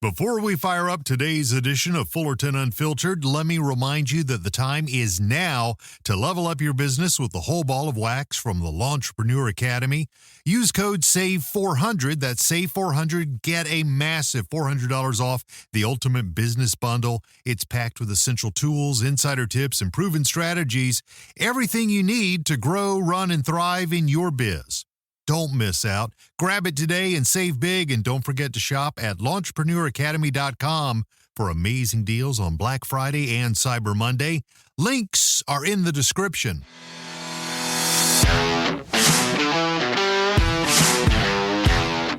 Before we fire up today's edition of Fullerton Unfiltered, let me remind you that the time is now to level up your business with the whole ball of wax from the Launchpreneur Academy. Use code SAVE400, that's SAVE400, get a massive $400 off the Ultimate Business Bundle. It's packed with essential tools, insider tips, and proven strategies, everything you need to grow, run, and thrive in your biz. Don't miss out. Grab it today and save big, and don't forget to shop at launchpreneuracademy.com for amazing deals on Black Friday and Cyber Monday. Links are in the description.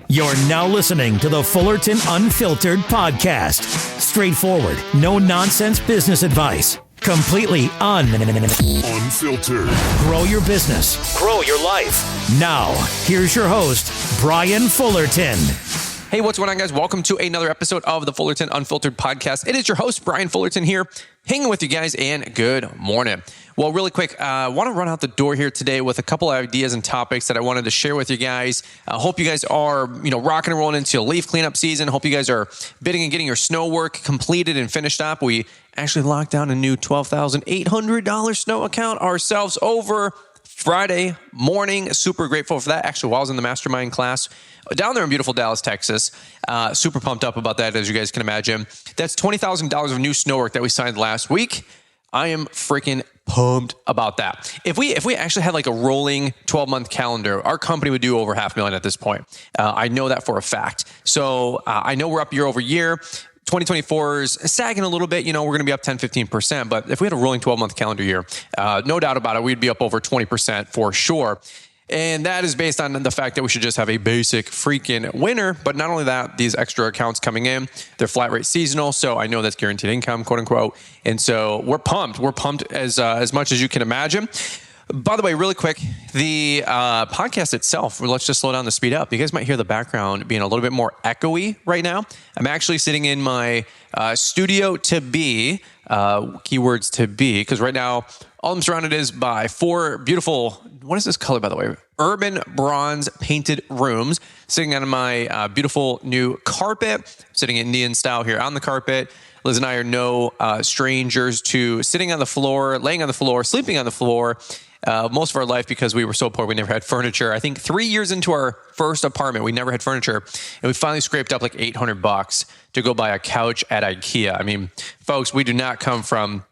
You're now listening to the Fullerton Unfiltered podcast. Straightforward, no-nonsense business advice. Completely unfiltered. Grow your business. Grow your life. Now, here's your host, Brian Fullerton. Hey, what's going on, guys? Welcome to another episode of the Fullerton Unfiltered podcast. It is your host, Brian Fullerton here, hanging with you guys, and good morning. Well, really quick, I want to run out the door here today with a couple of ideas and topics that I wanted to share with you guys. I hope you guys are, rocking and rolling into leaf cleanup season. Hope you guys are bidding and getting your snow work completed and finished up. We actually locked down a new $12,800 snow account ourselves over Friday morning. Super grateful for that. Actually, while I was in the mastermind class down there in beautiful Dallas, Texas, super pumped up about that, as you guys can imagine. That's $20,000 of new snow work that we signed last week. I am freaking pumped about that. If we actually had like a rolling 12-month calendar, our company would do over $500,000 at this point. I know that for a fact. So I know we're up year over year. 2024 is sagging a little bit. We're going to be up 10, 15%. But if we had a rolling 12-month calendar year, no doubt about it, we'd be up over 20% for sure. And that is based on the fact that we should just have a basic freaking winter. But not only that, these extra accounts coming in, they're flat rate seasonal. So I know that's guaranteed income, quote unquote. And so we're pumped. We're pumped as much as you can imagine. By the way, really quick, the podcast itself, let's just slow down the speed up. You guys might hear the background being a little bit more echoey right now. I'm actually sitting in my studio to be, keywords to be, because right now, all I'm surrounded is by four beautiful, what is this color, by the way? Urban bronze painted rooms, sitting on my beautiful new carpet, sitting Indian style here on the carpet. Liz and I are no strangers to sitting on the floor, laying on the floor, sleeping on the floor most of our life because we were so poor we never had furniture. I think 3 years into our first apartment, we never had furniture, and we finally scraped up like $800 to go buy a couch at IKEA. I mean, folks, we do not come from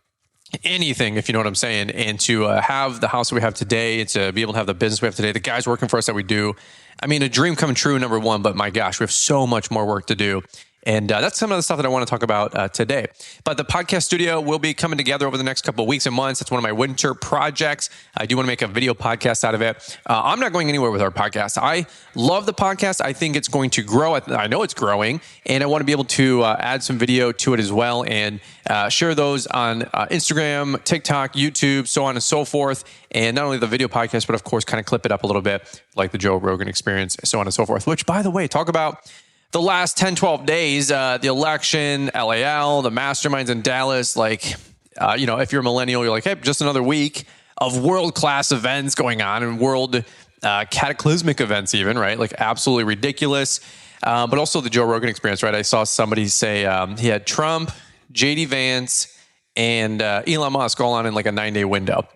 anything, if you know what I'm saying, and to have the house that we have today, and to be able to have the business we have today, the guys working for us that we do, I mean, a dream come true, number one, but my gosh, we have so much more work to do. And that's some of the stuff that I want to talk about today. But the podcast studio will be coming together over the next couple of weeks and months. It's one of my winter projects. I do want to make a video podcast out of it. I'm not going anywhere with our podcast. I love the podcast. I think it's going to grow. I know it's growing. And I want to be able to add some video to it as well and share those on Instagram, TikTok, YouTube, so on and so forth. And not only the video podcast, but of course, kind of clip it up a little bit like the Joe Rogan Experience, so on and so forth. Which, by the way, talk about the last 10, 12 days, the election, LAL, the masterminds in Dallas, if you're a millennial, you're like, hey, just another week of world-class events going on and world cataclysmic events even, right? Like absolutely ridiculous. But also the Joe Rogan Experience, right? I saw somebody say he had Trump, JD Vance, and Elon Musk all on in like a 9-day window.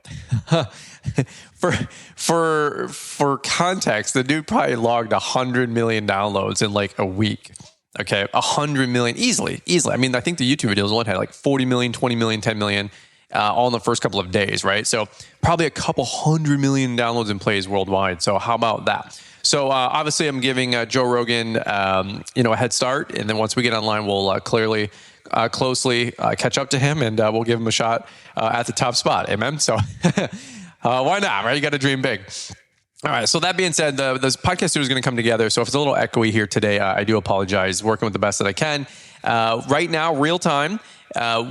For context, the dude probably logged 100 million downloads in like a week. Okay, 100 million easily. I mean, I think the YouTube videos only had like 40 million, 20 million, 10 million, all in the first couple of days, right? So probably a couple 100 million downloads and plays worldwide. So how about that? So obviously, I'm giving Joe Rogan, a head start, and then once we get online, we'll closely catch up to him, and we'll give him a shot at the top spot. Amen. So. Why not, right? You got to dream big. All right. So that being said, this podcast studio is going to come together. So if it's a little echoey here today, I do apologize. Working with the best that I can. Right now, real time,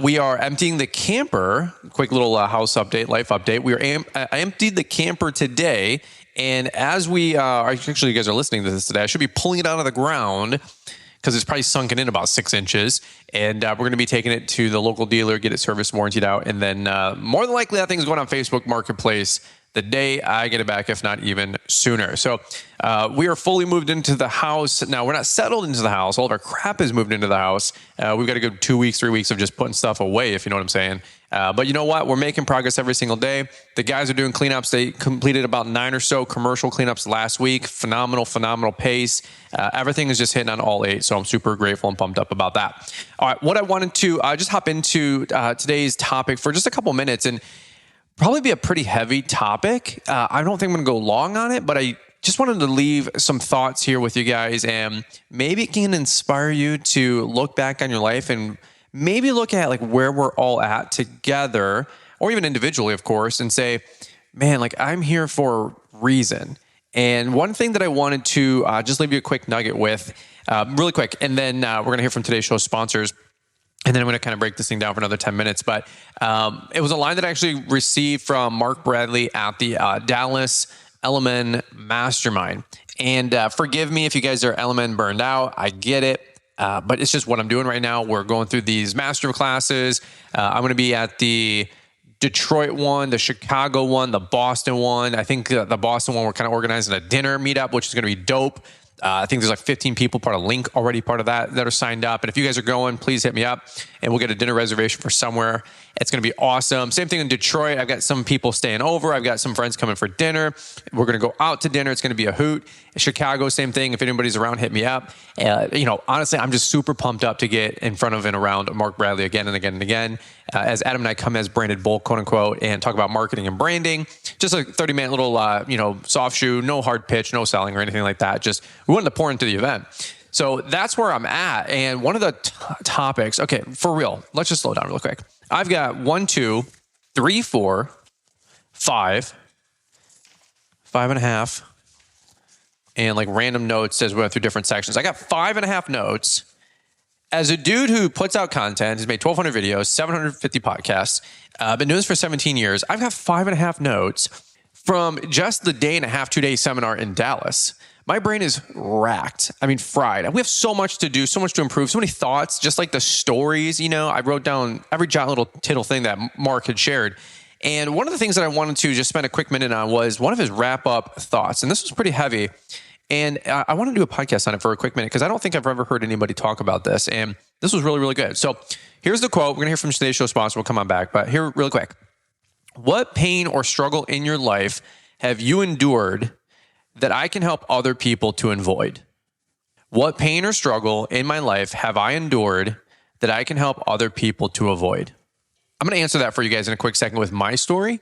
we are emptying the camper. Quick little house update, life update. We are emptied the camper today. And as we actually, you guys are listening to this today, I should be pulling it out of the ground because it's probably sunken in about 6 inches. And we're going to be taking it to the local dealer, get it service warrantied out. And then more than likely, that thing's going on Facebook Marketplace the day I get it back, if not even sooner. So we are fully moved into the house. Now, we're not settled into the house. All of our crap is moved into the house. We've got a good 2 weeks, 3 weeks of just putting stuff away, if you know what I'm saying. But you know what? We're making progress every single day. The guys are doing cleanups. They completed about 9 or so commercial cleanups last week. Phenomenal pace. Everything is just hitting on all 8. So I'm super grateful and pumped up about that. All right. What I wanted to just hop into today's topic for just a couple minutes, and probably be a pretty heavy topic. I don't think I'm going to go long on it, but I just wanted to leave some thoughts here with you guys, and maybe it can inspire you to look back on your life and maybe look at like where we're all at together, or even individually, of course, and say, man, like I'm here for a reason. And one thing that I wanted to just leave you a quick nugget with, really quick, and then we're going to hear from today's show sponsors. And then I'm going to kind of break this thing down for another 10 minutes. But it was a line that I actually received from Mark Bradley at the Dallas LMN Mastermind. And forgive me if you guys are LMN burned out. I get it. But it's just what I'm doing right now. We're going through these master classes. I'm going to be at the Detroit one, the Chicago one, the Boston one. I think the Boston one, we're kind of organizing a dinner meetup, which is going to be dope. I think there's like 15 people part of Link already part of that are signed up. And if you guys are going, please hit me up and we'll get a dinner reservation for somewhere. It's going to be awesome. Same thing in Detroit. I've got some people staying over. I've got some friends coming for dinner. We're going to go out to dinner. It's going to be a hoot. Chicago, same thing. If anybody's around, hit me up. Honestly, I'm just super pumped up to get in front of and around Mark Bradley again and again and again. As Adam and I come as branded bulk, quote unquote, and talk about marketing and branding. Just a 30-minute little, soft shoe, no hard pitch, no selling or anything like that. Just we wanted to pour into the event. So that's where I'm at. And one of the topics, okay, for real, let's just slow down real quick. I've got 1, 2, 3, 4, 5, 5.5, and like random notes as we went through different sections. I got 5.5 notes. As a dude who puts out content, has made 1,200 videos, 750 podcasts, been doing this for 17 years, I've got 5.5 notes from just the day and a half, 2-day seminar in Dallas. My brain is racked. I mean, fried. We have so much to do, so much to improve, so many thoughts, just like the stories. I wrote down every jot little tittle thing that Mark had shared. And one of the things that I wanted to just spend a quick minute on was one of his wrap-up thoughts. And this was pretty heavy. And I want to do a podcast on it for a quick minute because I don't think I've ever heard anybody talk about this. And this was really, really good. So here's the quote. We're going to hear from today's show sponsor. We'll come on back. But here, real quick. What pain or struggle in your life have you endured that I can help other people to avoid? What pain or struggle in my life have I endured that I can help other people to avoid? I'm going to answer that for you guys in a quick second with my story.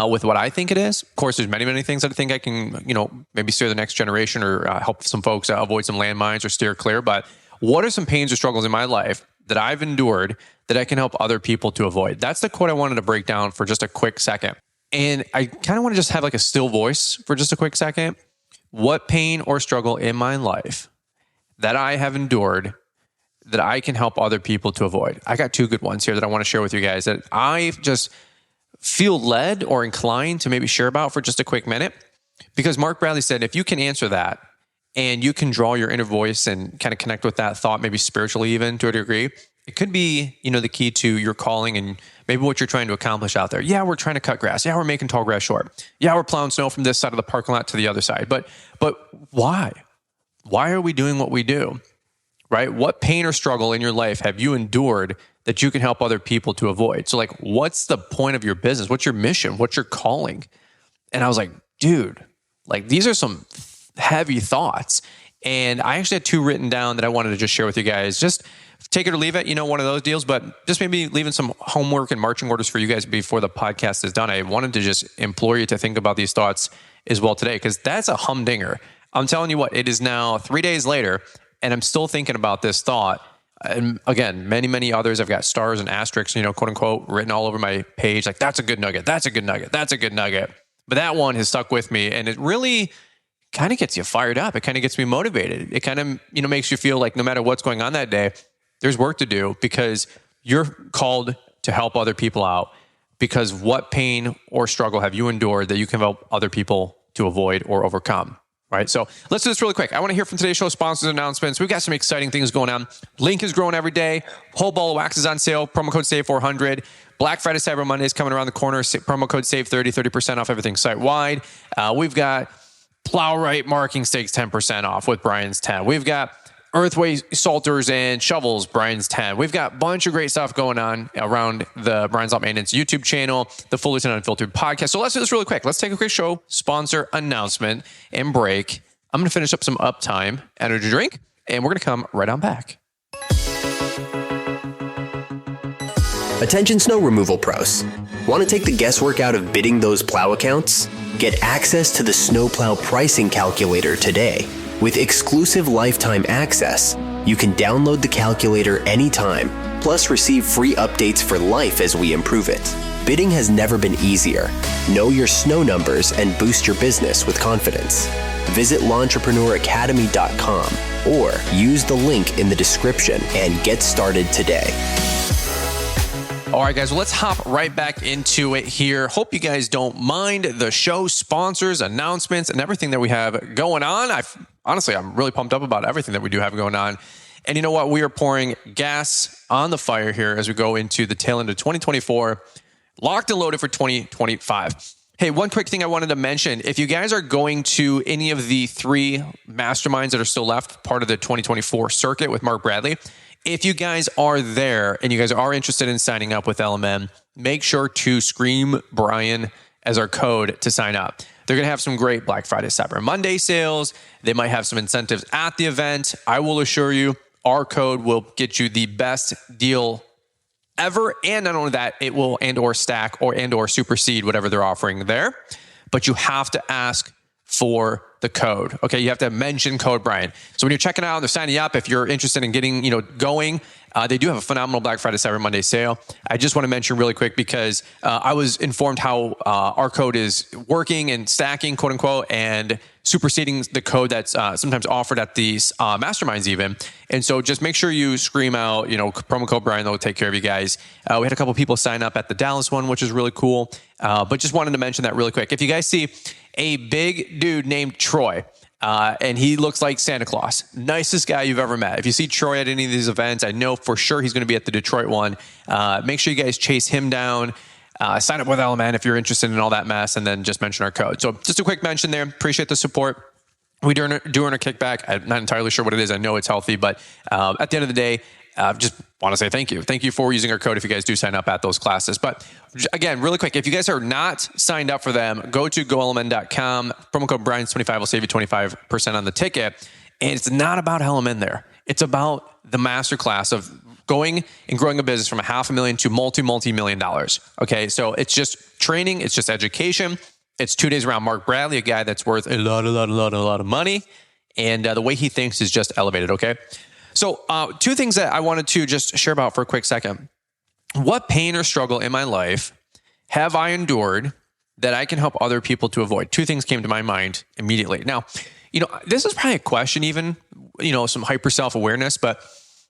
With what I think it is. Of course, there's many, many things that I think I can, maybe steer the next generation or help some folks avoid some landmines or steer clear. But what are some pains or struggles in my life that I've endured that I can help other people to avoid? That's the quote I wanted to break down for just a quick second. And I kind of want to just have like a still voice for just a quick second. What pain or struggle in my life that I have endured that I can help other people to avoid? I got 2 good ones here that I want to share with you guys that I just feel led or inclined to maybe share about for just a quick minute. Because Mark Bradley said, if you can answer that and you can draw your inner voice and kind of connect with that thought, maybe spiritually even to a degree, it could be, the key to your calling and maybe what you're trying to accomplish out there. Yeah, we're trying to cut grass. Yeah, we're making tall grass short. Yeah, we're plowing snow from this side of the parking lot to the other side. But why? Why are we doing what we do? Right? What pain or struggle in your life have you endured that you can help other people to avoid? So like, what's the point of your business? What's your mission? What's your calling? And I was like, dude, like these are some heavy thoughts. And I actually had 2 written down that I wanted to just share with you guys. Just take it or leave it, one of those deals, but just maybe leaving some homework and marching orders for you guys before the podcast is done. I wanted to just implore you to think about these thoughts as well today, because that's a humdinger. I'm telling you what, it is now 3 days later, and I'm still thinking about this thought. And again, many, many others, I've got stars and asterisks, quote unquote, written all over my page. Like, that's a good nugget. That's a good nugget. That's a good nugget. But that one has stuck with me, and it really kind of gets you fired up. It kind of gets me motivated. It kind of, makes you feel like no matter what's going on that day, there's work to do because you're called to help other people out. Because what pain or struggle have you endured that you can help other people to avoid or overcome? Right. So let's do this really quick. I want to hear from today's show sponsors and announcements. We've got some exciting things going on. Link is growing every day. Whole ball of wax is on sale. Promo code SAVE400. Black Friday, Cyber Monday is coming around the corner. Promo code SAVE30, 30% off everything site-wide. We've got Plowright marking stakes 10% off with Brian's 10. We've got Earthway salters and shovels, Brian's 10. We've got a bunch of great stuff going on around the Brian's Lot Maintenance YouTube channel, the Fullerton Unfiltered podcast. So let's do this really quick. Let's take a quick show sponsor announcement and break. I'm going to finish up some Uptime energy drink, and we're going to come right on back. Attention snow removal pros. Want to take the guesswork out of bidding those plow accounts? Get access to the snowplow pricing calculator today. With exclusive lifetime access, you can download the calculator anytime, plus receive free updates for life as we improve it. Bidding has never been easier. Know your snow numbers and boost your business with confidence. Visit LawEntrepreneurAcademy.com or use the link in the description and get started today. All right, guys, well, let's hop right back into it here. Hope you guys don't mind the show sponsors, announcements, and everything that we have going on. Honestly, I'm really pumped up about everything that we do have going on. And you know what? We are pouring gas on the fire here as we go into the tail end of 2024, locked and loaded for 2025. Hey, one quick thing I wanted to mention. If you guys are going to any of the 3 masterminds that are still left, part of the 2024 circuit with Mark Bradley, if you guys are there and you guys are interested in signing up with LMN, make sure to scream Brian as our code to sign up. They're going to have some great Black Friday, Cyber Monday sales. They might have some incentives at the event. I will assure you, our code will get you the best deal ever. And not only that, it will and/or stack or supersede whatever they're offering there. But you have to ask for the code. Okay, you have to mention code Brian. So when you're checking out, they're signing up. If you're interested in getting, going, they do have a phenomenal Black Friday, Cyber Monday sale. I just want to mention really quick because I was informed how our code is working and stacking, quote unquote, and superseding the code that's sometimes offered at these masterminds even. And so just make sure you scream out, promo code Brian, that will take care of you guys. We had a couple people sign up at the Dallas one, which is really cool. But just wanted to mention that really quick. If you guys see a big dude named Troy, and he looks like Santa Claus. Nicest guy you've ever met. If you see Troy at any of these events, I know for sure he's going to be at the Detroit one. Make sure you guys chase him down. Sign up with LMN if you're interested in all that mess, and then just mention our code. So just a quick mention there. Appreciate the support. We do earn a kickback. I'm not entirely sure what it is. I know it's healthy, but at the end of the day, just want to say thank you. Thank you for using our code if you guys do sign up at those classes. But again, really quick, if you guys are not signed up for them, go to golmn.com. Promo code Brian25 will save you 25% on the ticket. And it's not about LMN there. It's about the masterclass of going and growing a business from $500,000 to multi-million dollars. Okay, so it's just training. It's just education. It's 2 days around Mark Bradley, a guy that's worth a lot of money. And the way he thinks is just elevated, okay? So 2 things that I wanted to just share about for a quick second. What pain or struggle in my life have I endured that I can help other people to avoid? 2 things came to my mind immediately. Now, this is probably a question even, some hyper self-awareness, but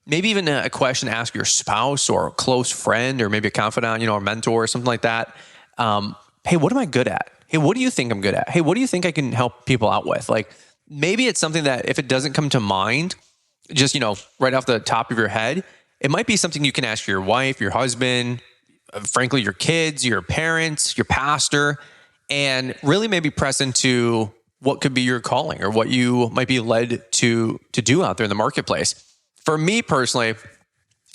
maybe even a question to ask your spouse or a close friend or maybe a confidant, or mentor or something like that. Hey, what am I good at? Hey, what do you think I'm good at? Hey, what do you think I can help people out with? Like maybe it's something that if it doesn't come to mind, just, right off the top of your head, it might be something you can ask your wife, your husband, frankly, your kids, your parents, your pastor, and really maybe press into what could be your calling or what you might be led to do out there in the marketplace. For me personally,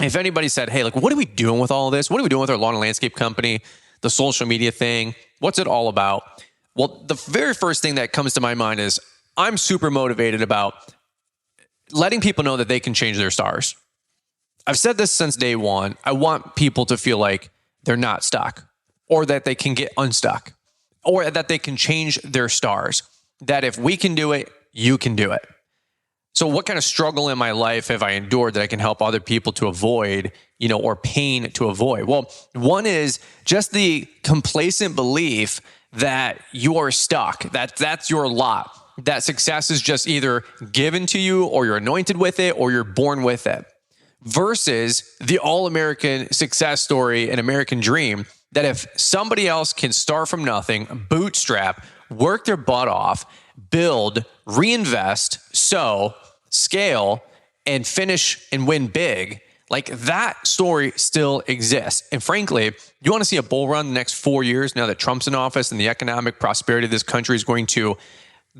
if anybody said, hey, what are we doing with all of this? What are we doing with our lawn and landscape company, the social media thing? What's it all about? Well, the very first thing that comes to my mind is I'm super motivated about letting people know that they can change their stars. I've said this since day one. I want people to feel like they're not stuck or that they can get unstuck or that they can change their stars. That if we can do it, you can do it. So what kind of struggle in my life have I endured that I can help other people to avoid, or pain to avoid? Well, one is just the complacent belief that you are stuck, that's your lot. That success is just either given to you or you're anointed with it or you're born with it versus the all-American success story and American dream that if somebody else can start from nothing, bootstrap, work their butt off, build, reinvest, sow, scale, and finish and win big, Like that story still exists. And frankly, you want to see a bull run the next 4 years now that Trump's in office and the economic prosperity this country is going to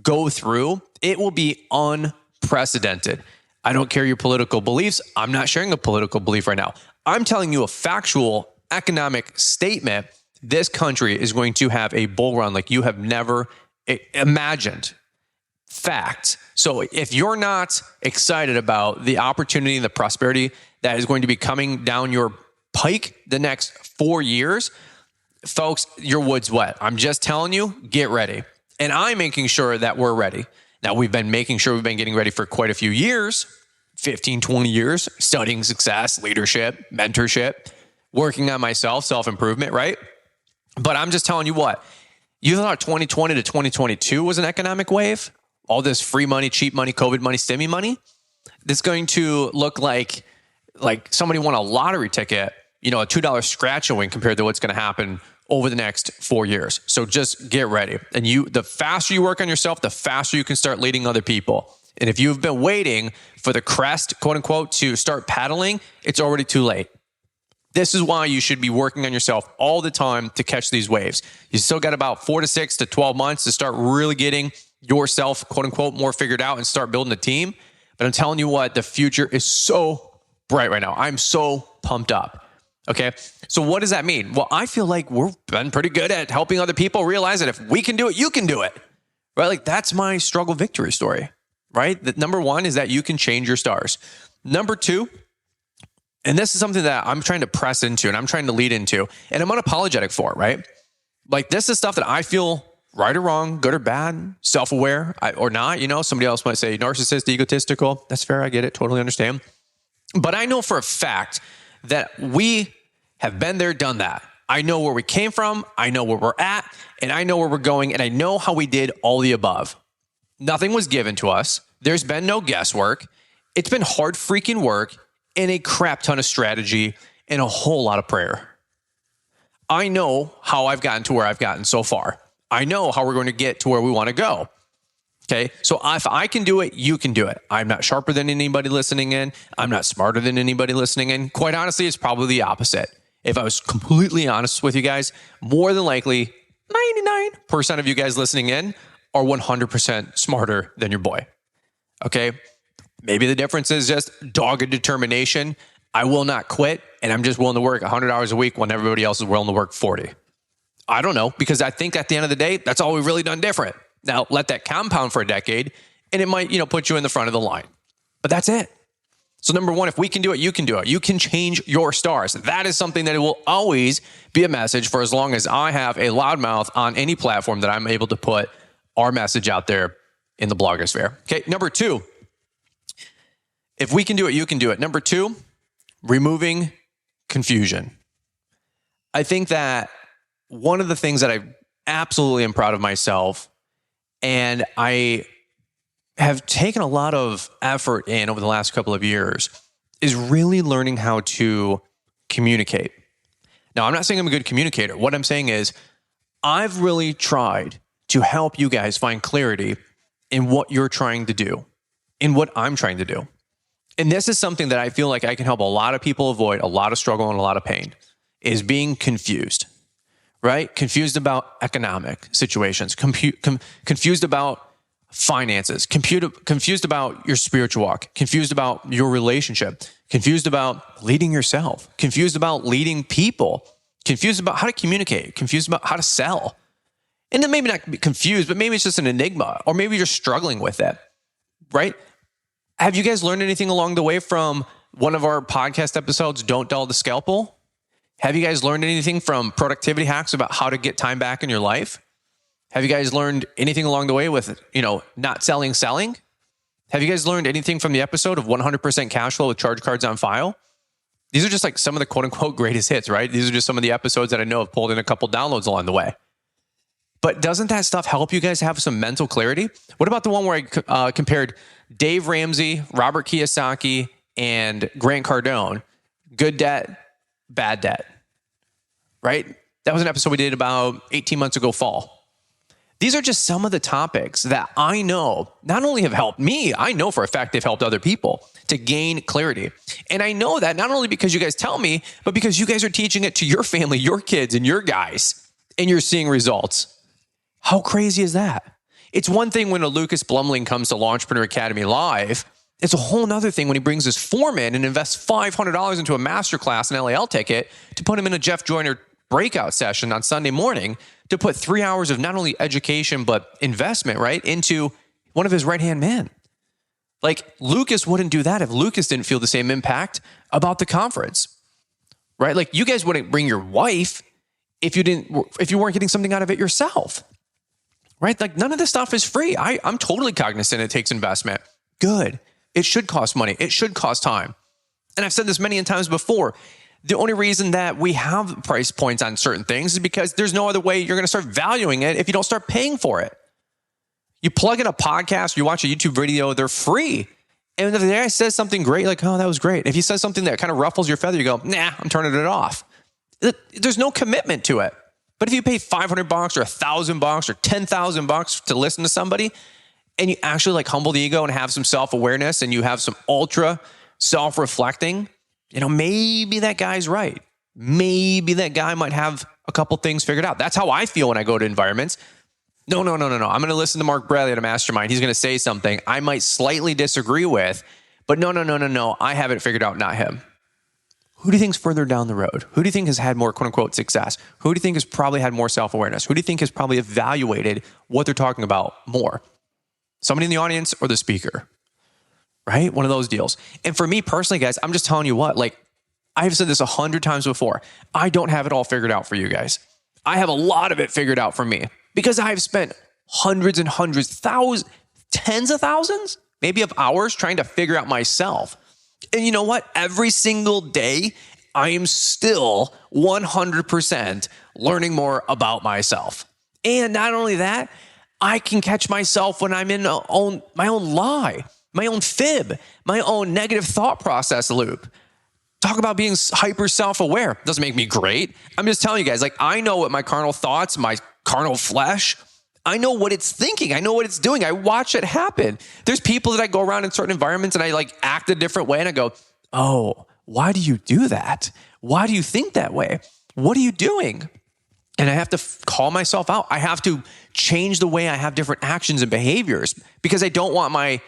go through, it will be unprecedented. I don't care your political beliefs. I'm not sharing a political belief right now. I'm telling you a factual economic statement. This country is going to have a bull run like you have never imagined. Fact. So if you're not excited about the opportunity and the prosperity that is going to be coming down your pike the next 4 years, folks, your wood's wet. I'm just telling you, get ready. And I'm making sure that we're ready. Now, we've been making sure we've been getting ready for quite a few years, 15, 20 years, studying success, leadership, mentorship, working on myself, self-improvement, right? But I'm just telling you what, you thought 2020 to 2022 was an economic wave? All this free money, cheap money, COVID money, stimmy money? That's going to look like somebody won a lottery ticket, a $2 scratch and win compared to what's going to happen over the next 4 years. So just get ready. And the faster you work on yourself, the faster you can start leading other people. And if you've been waiting for the crest, quote unquote, to start paddling, it's already too late. This is why you should be working on yourself all the time to catch these waves. You still got about 4 to 6 to 12 months to start really getting yourself, quote unquote, more figured out and start building a team. But I'm telling you what, the future is so bright right now. I'm so pumped up. Okay. So what does that mean? Well, I feel like we've been pretty good at helping other people realize that if we can do it, you can do it. Right? Like that's my struggle victory story, right? That number one is that you can change your stars. Number two, and this is something that I'm trying to press into and I'm trying to lead into, and I'm unapologetic for, right? Like this is stuff that I feel right or wrong, good or bad, self-aware or not. Somebody else might say narcissist, egotistical. That's fair. I get it. Totally understand. But I know for a fact that we have been there, done that. I know where we came from. I know where we're at, and I know where we're going, and I know how we did all the above. Nothing was given to us. There's been no guesswork. It's been hard freaking work and a crap ton of strategy and a whole lot of prayer. I know how I've gotten to where I've gotten so far. I know how we're going to get to where we want to go. Okay. So if I can do it, you can do it. I'm not sharper than anybody listening in. I'm not smarter than anybody listening in. Quite honestly, it's probably the opposite. If I was completely honest with you guys, more than likely 99% of you guys listening in are 100% smarter than your boy. Okay. Maybe the difference is just dogged determination. I will not quit, and I'm just willing to work 100 hours a week when everybody else is willing to work 40. I don't know, because I think at the end of the day, that's all we've really done different. Now, let that compound for a decade, and it might, put you in the front of the line. But that's it. So number one, if we can do it, you can do it. You can change your stars. That is something that it will always be a message for as long as I have a loudmouth on any platform that I'm able to put our message out there in the blogosphere. Okay, number two, if we can do it, you can do it. Number two, removing confusion. I think that one of the things that I absolutely am proud of myself, and I have taken a lot of effort in over the last couple of years, is really learning how to communicate. Now, I'm not saying I'm a good communicator. What I'm saying is I've really tried to help you guys find clarity in what you're trying to do, in what I'm trying to do. And this is something that I feel like I can help a lot of people avoid, a lot of struggle and a lot of pain, is being confused, right? Confused about economic situations, confused about finances, confused about your spiritual walk, confused about your relationship, confused about leading yourself, confused about leading people, confused about how to communicate, confused about how to sell. And then maybe not be confused, but maybe it's just an enigma, or maybe you're struggling with it, right? Have you guys learned anything along the way from one of our podcast episodes, Don't Dull the Scalpel? Have you guys learned anything from productivity hacks about how to get time back in your life? Have you guys learned anything along the way with, not selling? Have you guys learned anything from the episode of 100% cash flow with charge cards on file? These are just like some of the quote unquote greatest hits, right? These are just some of the episodes that I know have pulled in a couple downloads along the way. But doesn't that stuff help you guys have some mental clarity? What about the one where I compared Dave Ramsey, Robert Kiyosaki, and Grant Cardone? Good debt, bad debt, right? That was an episode we did about 18 months ago fall. These are just some of the topics that I know not only have helped me, I know for a fact they've helped other people to gain clarity. And I know that not only because you guys tell me, but because you guys are teaching it to your family, your kids, and your guys, and you're seeing results. How crazy is that? It's one thing when a Lucas Blumling comes to Launchpreneur Academy Live. It's a whole nother thing when he brings his foreman and invests $500 into a masterclass and LAL ticket to put him in a Jeff Joyner breakout session on Sunday morning to put 3 hours of not only education, but investment, right, into one of his right-hand men. Like, Lucas wouldn't do that if Lucas didn't feel the same impact about the conference, right? Like, you guys wouldn't bring your wife if you weren't getting something out of it yourself, right? Like, none of this stuff is free. I'm totally cognizant it takes investment. Good. It should cost money. It should cost time. And I've said this many times before. The only reason that we have price points on certain things is because there's no other way you're going to start valuing it if you don't start paying for it. You plug in a podcast, you watch a YouTube video, they're free. And if the guy says something great, like, oh, that was great. If he says something that kind of ruffles your feather, you go, nah, I'm turning it off. There's no commitment to it. But if you pay $500 or $1,000 or $10,000 to listen to somebody, and you actually like humble the ego and have some self-awareness and you have some ultra self-reflecting, maybe that guy's right. Maybe that guy might have a couple things figured out. That's how I feel when I go to environments. No. I'm going to listen to Mark Bradley at a mastermind. He's going to say something I might slightly disagree with, but no. I have it figured out, not him. Who do you think's further down the road? Who do you think has had more quote unquote success? Who do you think has probably had more self-awareness? Who do you think has probably evaluated what they're talking about more? Somebody in the audience or the speaker? Right? One of those deals. And for me personally, guys, I'm just telling you what, like, I've said this 100 times before. I don't have it all figured out for you guys. I have a lot of it figured out for me because I've spent hundreds and hundreds, thousands, tens of thousands, maybe of hours trying to figure out myself. And you know what? Every single day, I am still 100% learning more about myself. And not only that, I can catch myself when I'm in my own lie, my own fib, my own negative thought process loop. Talk about being hyper self-aware. Doesn't make me great. I'm just telling you guys, like, I know what my carnal thoughts, my carnal flesh, I know what it's thinking. I know what it's doing. I watch it happen. There's people that I go around in certain environments and I like act a different way and I go, oh, why do you do that? Why do you think that way? What are you doing? And I have to call myself out. I have to change the way I have different actions and behaviors because I don't want my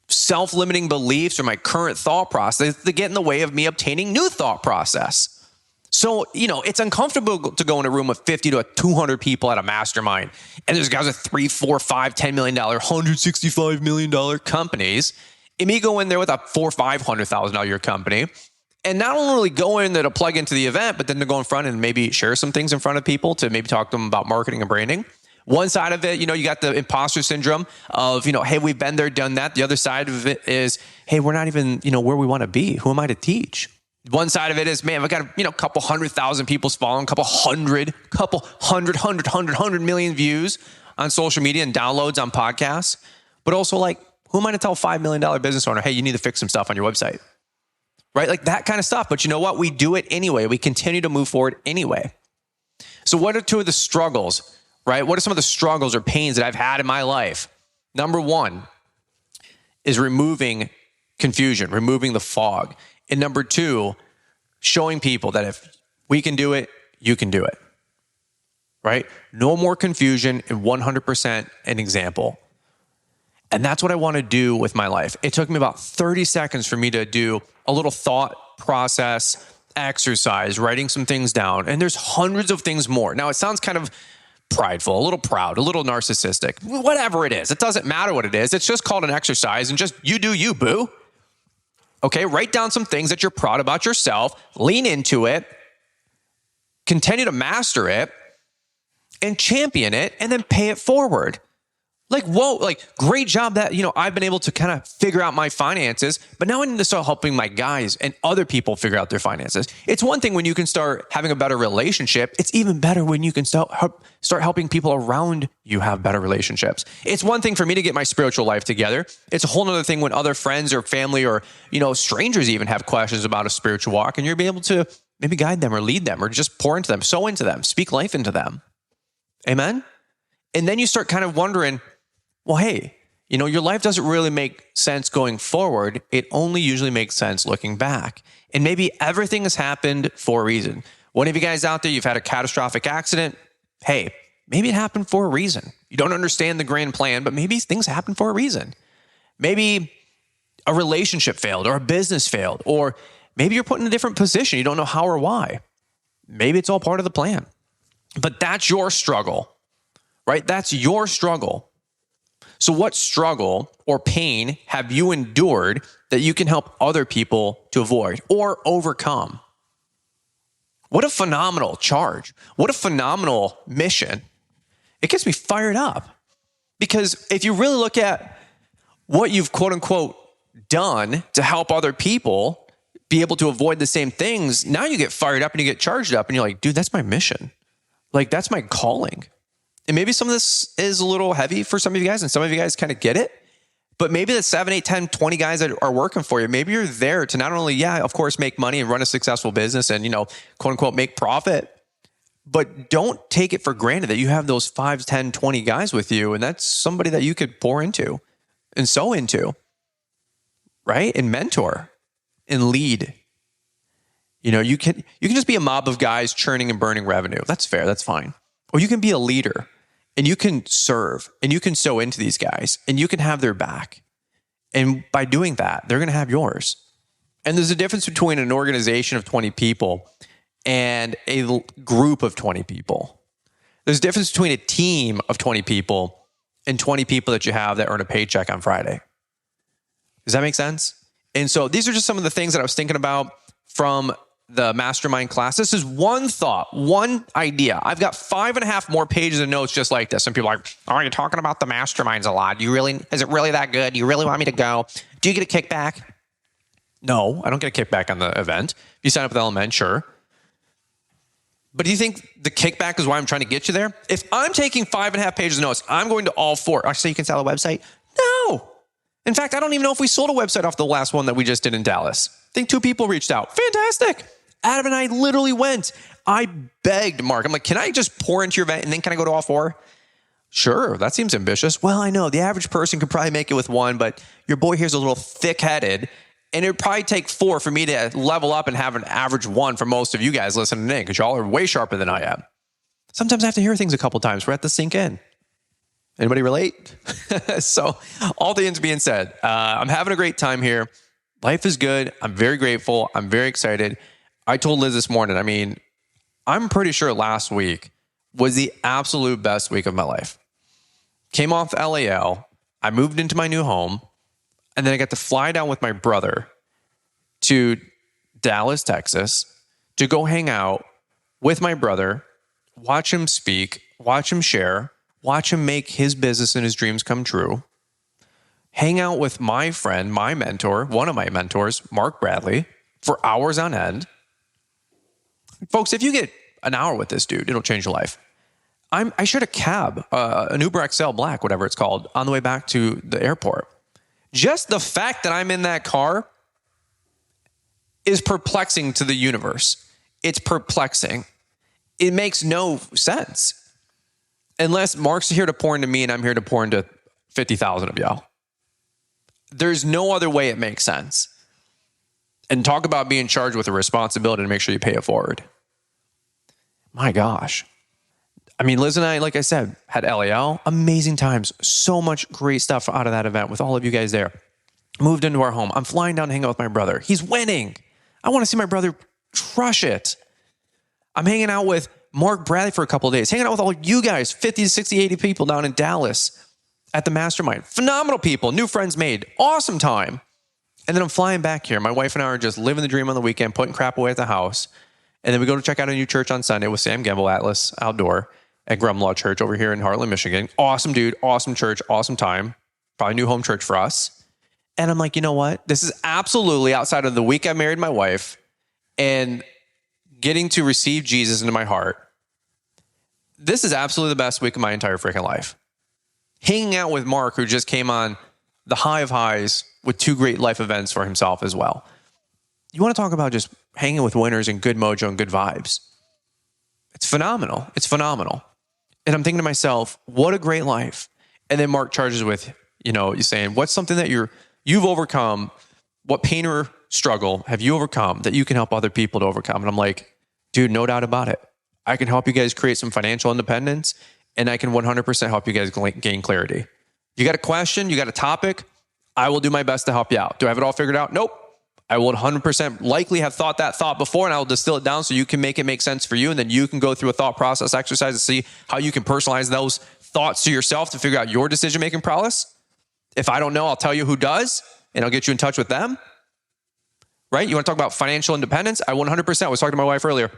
self-limiting beliefs or my current thought process to get in the way of me obtaining new thought process. So, it's uncomfortable to go in a room of 50 to 200 people at a mastermind. And there's guys with $3, $4, $5, $10 million, $165 million companies. And me go in there with a $400,000, $500,000 a year company. And not only go in there to plug into the event, but then to go in front and maybe share some things in front of people to maybe talk to them about marketing and branding. One side of it, you got the imposter syndrome of, hey, we've been there, done that. The other side of it is, hey, we're not even, where we want to be. Who am I to teach? One side of it is, man, I've got, a couple 100,000 people following, couple hundred million views on social media and downloads on podcasts. But also, like, who am I to tell a $5 million business owner, hey, you need to fix some stuff on your website? Right? Like that kind of stuff. But you know what? We do it anyway. We continue to move forward anyway. So what are two of the struggles, right? What are some of the struggles or pains that I've had in my life? Number one is removing confusion, removing the fog. And number two, showing people that if we can do it, you can do it, right? No more confusion and 100% an example. And that's what I want to do with my life. It took me about 30 seconds for me to do a little thought process exercise, writing some things down. And there's hundreds of things more. Now, it sounds kind of prideful, a little proud, a little narcissistic, whatever it is. It doesn't matter what it is. It's just called an exercise and just you do you, boo. Okay, write down some things that you're proud about yourself, lean into it, continue to master it, and champion it, and then pay it forward. Like, whoa, like, great job that, I've been able to kind of figure out my finances, but now I need to start helping my guys and other people figure out their finances. It's one thing when you can start having a better relationship. It's even better when you can start helping people around you have better relationships. It's one thing for me to get my spiritual life together. It's a whole other thing when other friends or family or, strangers even have questions about a spiritual walk and you're able to maybe guide them or lead them or just pour into them, sow into them, speak life into them. Amen? And then you start kind of wondering, well, hey, your life doesn't really make sense going forward. It only usually makes sense looking back. And maybe everything has happened for a reason. One of you guys out there, you've had a catastrophic accident. Hey, maybe it happened for a reason. You don't understand the grand plan, but maybe things happen for a reason. Maybe a relationship failed or a business failed, or maybe you're put in a different position. You don't know how or why. Maybe it's all part of the plan. But that's your struggle, right? That's your struggle. So what struggle or pain have you endured that you can help other people to avoid or overcome? What a phenomenal charge. What a phenomenal mission. It gets me fired up. Because if you really look at what you've quote unquote done to help other people be able to avoid the same things, now you get fired up and you get charged up and you're like, dude, that's my mission. Like, that's my calling. And maybe some of this is a little heavy for some of you guys, and some of you guys kind of get it. But maybe the 7, 8, 10, 20 guys that are working for you, maybe you're there to not only, of course, make money and run a successful business and, quote unquote, make profit, but don't take it for granted that you have those 5, 10, 20 guys with you. And that's somebody that you could pour into and sow into, right? And mentor and lead. You can just be a mob of guys churning and burning revenue. That's fair. That's fine. Or you can be a leader and you can serve and you can sow into these guys and you can have their back. And by doing that, they're going to have yours. And there's a difference between an organization of 20 people and a group of 20 people. There's a difference between a team of 20 people and 20 people that you have that earn a paycheck on Friday. Does that make sense? And so these are just some of the things that I was thinking about from the mastermind class. This is one thought, one idea. I've got 5.5 more pages of notes just like this. And people are like, oh, you're talking about the masterminds a lot. Is it really that good? You really want me to go? Do you get a kickback? No, I don't get a kickback on the event. If you sign up with LMN, sure. But do you think the kickback is why I'm trying to get you there? If I'm taking 5.5 pages of notes, I'm going to all 4. Actually, you can sell a website? No. In fact, I don't even know if we sold a website off the last one that we just did in Dallas. I think 2 people reached out. Fantastic. Adam and I literally went. I begged Mark. I'm like, can I just pour into your event and then can I go to all 4? Sure, that seems ambitious. Well, I know the average person could probably make it with 1, but your boy here's a little thick-headed, and it would probably take 4 for me to level up and have an average 1 for most of you guys listening in, because y'all are way sharper than I am. Sometimes I have to hear things a couple times for it to sink in. Anybody relate? So all things being said, I'm having a great time here. Life is good. I'm very grateful. I'm very excited. I told Liz this morning, I'm pretty sure last week was the absolute best week of my life. Came off LAL. I moved into my new home. And then I got to fly down with my brother to Dallas, Texas, to go hang out with my brother, watch him speak, watch him share, watch him make his business and his dreams come true, hang out with my friend, my mentor, one of my mentors, Mark Bradley, for hours on end. Folks, if you get an hour with this dude, it'll change your life. I shared a cab, an Uber XL Black, whatever it's called, on the way back to the airport. Just the fact that I'm in that car is perplexing to the universe. It's perplexing. It makes no sense. Unless Mark's here to pour into me and I'm here to pour into 50,000 of y'all. There's no other way it makes sense. And talk about being charged with a responsibility to make sure you pay it forward. My gosh. Liz and I, like I said, had LAL, amazing times. So much great stuff out of that event with all of you guys there. Moved into our home. I'm flying down to hang out with my brother. He's winning. I want to see my brother crush it. I'm hanging out with Mark Bradley for a couple of days, hanging out with all you guys, 50, 60, 80 people down in Dallas at the mastermind. Phenomenal people, new friends made, awesome time. And then I'm flying back here. My wife and I are just living the dream on the weekend, putting crap away at the house. And then we go to check out a new church on Sunday with Sam Gamble Atlas Outdoor at Grumlaw Church over here in Heartland, Michigan. Awesome dude, awesome church, awesome time. Probably new home church for us. And I'm like, you know what? This is absolutely outside of the week I married my wife and getting to receive Jesus into my heart. This is absolutely the best week of my entire freaking life. Hanging out with Mark, who just came on the high of highs with 2 great life events for himself as well. You want to talk about just hanging with winners and good mojo and good vibes. It's phenomenal. It's phenomenal. And I'm thinking to myself, what a great life. And then Mark charges with, you're saying, what's something that you've overcome? What pain or struggle have you overcome that you can help other people to overcome? And I'm like, dude, no doubt about it. I can help you guys create some financial independence, and I can 100% help you guys gain clarity. You got a question, you got a topic, I will do my best to help you out. Do I have it all figured out? Nope. I will 100% likely have thought that thought before, and I will distill it down so you can make it make sense for you. And then you can go through a thought process exercise to see how you can personalize those thoughts to yourself to figure out your decision-making prowess. If I don't know, I'll tell you who does, and I'll get you in touch with them. Right? You want to talk about financial independence? I 100%. I was talking to my wife earlier.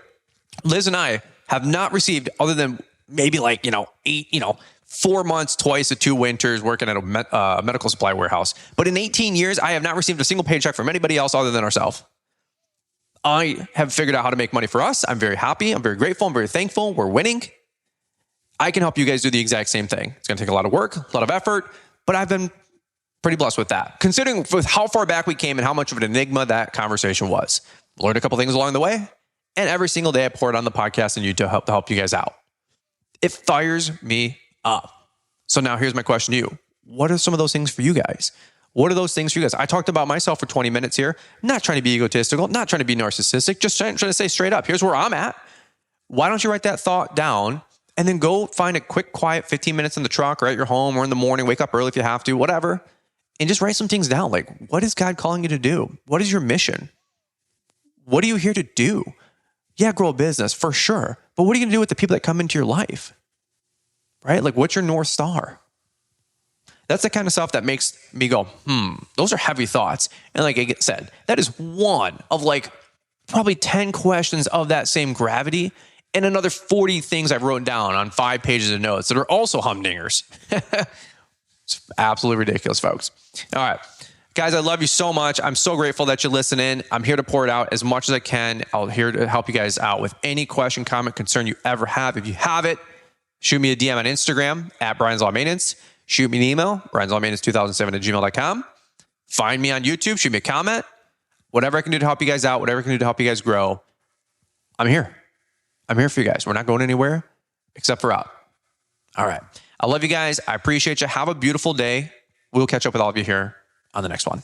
Liz and I have not received, other than maybe 4 months, twice, 2 winters working at a medical supply warehouse. But in 18 years, I have not received a single paycheck from anybody else other than ourselves. I have figured out how to make money for us. I'm very happy. I'm very grateful. I'm very thankful. We're winning. I can help you guys do the exact same thing. It's going to take a lot of work, a lot of effort, but I've been pretty blessed with that. Considering with how far back we came and how much of an enigma that conversation was. Learned a couple things along the way. And every single day I pour it on the podcast and to help you guys out. It fires me up. So now here's my question to you. What are some of those things for you guys? What are those things for you guys? I talked about myself for 20 minutes here. Not trying to be egotistical, not trying to be narcissistic, just trying to say straight up, here's where I'm at. Why don't you write that thought down and then go find a quick, quiet 15 minutes in the truck or at your home or in the morning, wake up early if you have to, whatever, and just write some things down. Like, what is God calling you to do? What is your mission? What are you here to do? Yeah, grow a business for sure. But what are you going to do with the people that come into your life? Right? Like, what's your North Star? That's the kind of stuff that makes me go, those are heavy thoughts. And like I said, that is one of probably 10 questions of that same gravity and another 40 things I've wrote down on 5 pages of notes that are also humdingers. It's absolutely ridiculous, folks. All right. Guys, I love you so much. I'm so grateful that you listen in. I'm here to pour it out as much as I can. I'm here to help you guys out with any question, comment, concern you ever have. If you have it, shoot me a DM on Instagram at Brian's Law Maintenance. Shoot me an email, brianslawmaintenance2007@gmail.com. Find me on YouTube. Shoot me a comment. Whatever I can do to help you guys out, whatever I can do to help you guys grow, I'm here. I'm here for you guys. We're not going anywhere except for out. All right. I love you guys. I appreciate you. Have a beautiful day. We'll catch up with all of you here on the next one.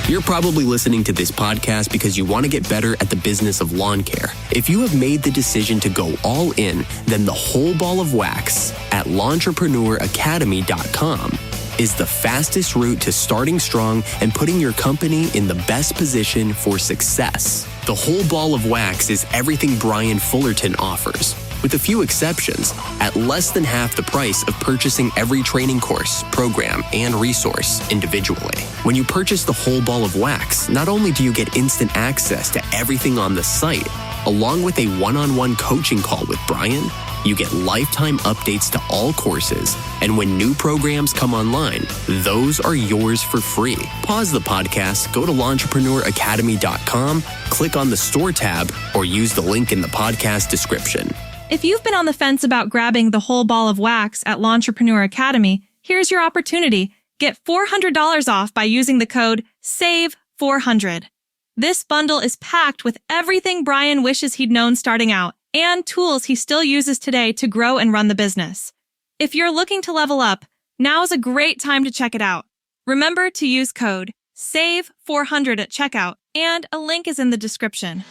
You're probably listening to this podcast because you want to get better at the business of lawn care. If you have made the decision to go all in, then the whole ball of wax at lawnpreneuracademy.com is the fastest route to starting strong and putting your company in the best position for success. The whole ball of wax is everything Brian Fullerton offers, with a few exceptions, at less than half the price of purchasing every training course, program, and resource individually. When you purchase the whole ball of wax, not only do you get instant access to everything on the site, along with a one-on-one coaching call with Brian, you get lifetime updates to all courses, and when new programs come online, those are yours for free. Pause the podcast, go to lawnpreneuracademy.com, click on the store tab, or use the link in the podcast description. If you've been on the fence about grabbing the whole ball of wax at Lawntrepreneur Academy, here's your opportunity. Get $400 off by using the code SAVE400. This bundle is packed with everything Brian wishes he'd known starting out and tools he still uses today to grow and run the business. If you're looking to level up, now's a great time to check it out. Remember to use code SAVE400 at checkout, and a link is in the description.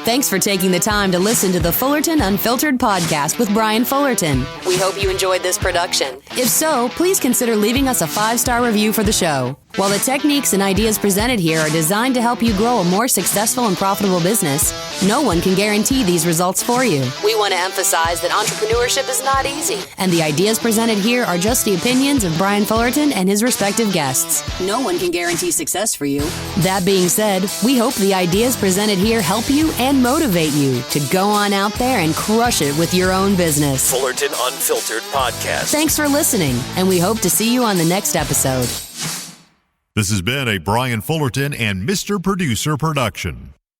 Thanks for taking the time to listen to the Fullerton Unfiltered podcast with Brian Fullerton. We hope you enjoyed this production. If so, please consider leaving us a 5-star review for the show. While the techniques and ideas presented here are designed to help you grow a more successful and profitable business, no one can guarantee these results for you. We want to emphasize that entrepreneurship is not easy, and the ideas presented here are just the opinions of Brian Fullerton and his respective guests. No one can guarantee success for you. That being said, we hope the ideas presented here help you and motivate you to go on out there and crush it with your own business. Fullerton Unfiltered Podcast. Thanks for listening, and we hope to see you on the next episode. This has been a Brian Fullerton and Mr. Producer production.